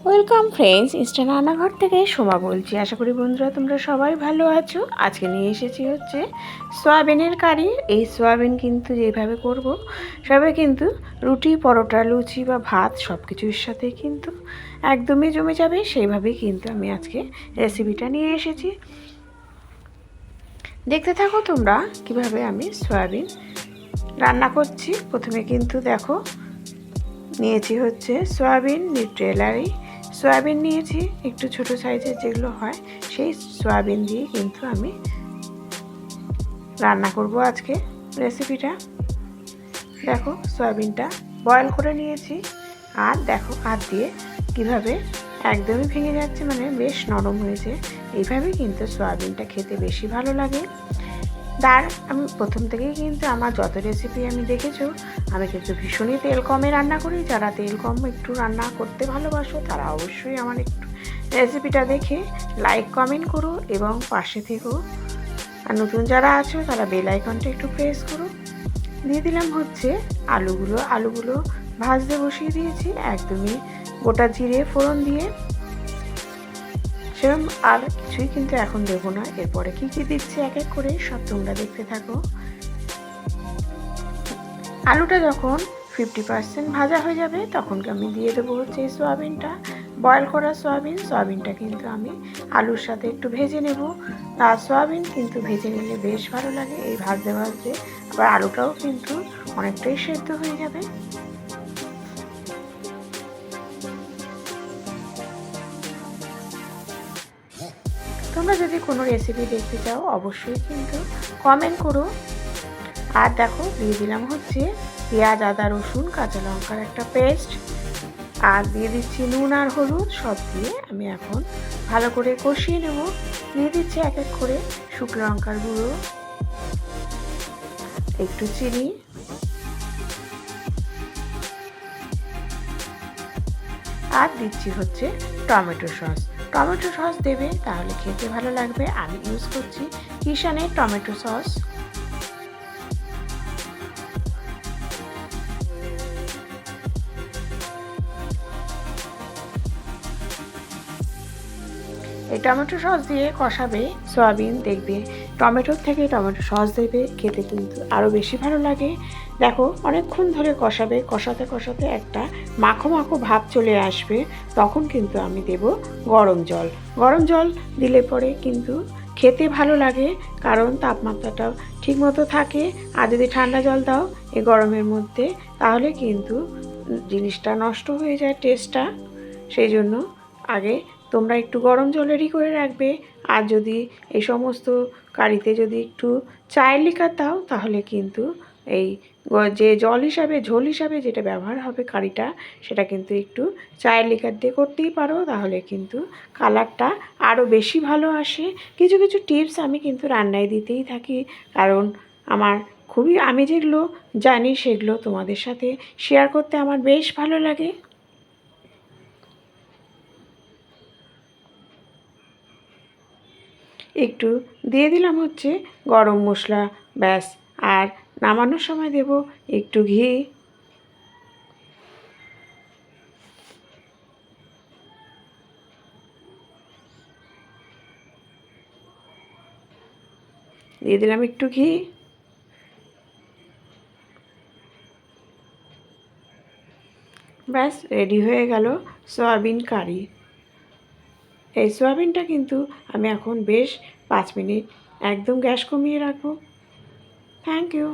Welcome friends, instant রান্নাঘর থেকে সোমা বলছি। আশা করি বন্ধুরা তোমরা সবাই ভালো আছো। আজকে নিয়ে এসেছি হচ্ছে সয়াবিনের কারি। এই সয়াবিন কিন্তু যেভাবে করব সবে কিন্তু রুটি, পরোটা, লুচি বা ভাত সব কিছুর সাথে কিন্তু একদমই জমে যাবে। সেইভাবেই কিন্তু আমি আজকে রেসিপিটা নিয়ে এসেছি। দেখতে থাকো তোমরা কিভাবে আমি সয়াবিন রান্না করছি। প্রথমে কিন্তু দেখো নিয়েছি হচ্ছে সয়াবিন নিউট্রেলারি সয়াবিন নিয়েছি, একটু ছোট সাইজের যেগুলো হয় সেই সয়াবিন দিয়ে কিন্তু আমি রান্না করব আজকে রেসিপিটা। দেখো সয়াবিনটা বয়েল করে নিয়েছি, আর দেখো হাত দিয়ে কিভাবে একদমই ভেঙে যাচ্ছে, মানে বেশ নরম হয়েছে। এইভাবেই কিন্তু সয়াবিনটা খেতে বেশি ভালো লাগে। আমি প্রথম থেকেই কিন্তু আমার যত রেসিপি আমি দেখেছো আমি কিন্তু ভীষণই তেল কমে রান্না করি। যারা তেল কম একটু রান্না করতে ভালোবাসো তারা অবশ্যই আমার একটু রেসিপিটা দেখে লাইক কমেন্ট করো এবং পাশে থেকো। আর নতুন যারা আছো তারা বেল আইকনটা একটু প্রেস করো। দিয়ে দিলাম হচ্ছে আলুগুলো ভাজতে বসিয়ে দিয়েছি, একদমই গোটা জিরে ফোড়ন দিয়ে। সেরকম আর কিছুই কিন্তু এখন দেবো না। এরপরে কি কি দিচ্ছি এক এক করে সব তোমরা দেখতে থাকো। আলুটা যখন 50% ভাজা হয়ে যাবে তখন আমি দিয়ে দেবো হচ্ছে এই সয়াবিনটা, বয়েল করা সয়াবিনটা কিন্তু আমি আলুর সাথে একটু ভেজে নেব। আর সয়াবিন কিন্তু ভেজে নিলে বেশ ভালো লাগে। এই ভাজতে ভাজতে আবার আলুটাও কিন্তু অনেকটাই সেদ্ধ হয়ে যাবে। তোমরা যদি কোনো রেসিপি দেখতে চাও অবশ্যই কিন্তু কমেন্ট করো। আর দেখো দিয়ে দিলাম হচ্ছে পেঁয়াজ, আদা, রসুন, কাঁচা লঙ্কার একটা পেস্ট, আর দিয়ে দিচ্ছি নুন আর হলুদ। সব দিয়ে আমি এখন ভালো করে কষিয়ে নেব। দিয়ে দিচ্ছি এক এক করে শুকনো লঙ্কার গুঁড়ো, একটু চিনি, আর দিচ্ছি হচ্ছে টমেটো সস দেবে, তাহলে খেতে ভালো লাগবে। আমি ইউজ করছি কিষানের টমেটো সস। এই টমেটো সস দিয়ে কষাবে সয়াবিন, দেখবে টমেটোর থেকে টমেটো সস দেবে, খেতে কিন্তু আরও বেশি ভালো লাগে। দেখো অনেকক্ষণ ধরে কষাতে কষাতে একটা মাখো মাখো ভাব চলে আসবে, তখন কিন্তু আমি দেব গরম জল দিলে পরে কিন্তু খেতে ভালো লাগে, কারণ তাপমাত্রাটাও ঠিকমতো থাকে। আর যদি ঠান্ডা জল দাও এই গরমের মধ্যে তাহলে কিন্তু জিনিসটা নষ্ট হয়ে যায় টেস্টটা। সেই জন্য আগে তোমরা একটু গরম জল রেডি করে রাখবে। আর যদি এই সমস্ত কারিতে যদি একটু চায়ের লিকার দাও তাহলে কিন্তু এই যে ঝোল হিসাবে যেটা ব্যবহার হবে কারিটা, সেটা কিন্তু একটু চায়ের লিকার দিয়ে করতেই পারো, তাহলে কিন্তু কালারটা আরও বেশি ভালো আসে। কিছু কিছু টিপস আমি কিন্তু রান্নায় দিতেই থাকি, কারণ আমি যেগুলো জানি সেগুলো তোমাদের সাথে শেয়ার করতে আমার বেশ ভালো লাগে। একটু দিয়ে দিলাম হচ্ছে গরম মশলা, ব্যাস। আর নামানোর সময় দেব একটু ঘি। দিয়ে দিলাম একটু ঘি। ব্যাস রেডি হয়ে গেল সয়াবিন কারি। এই সয়াবিনটা কিন্তু আমি এখন বেশ 5 মিনিট একদম গ্যাস কমিয়ে রাখবো। Thank you.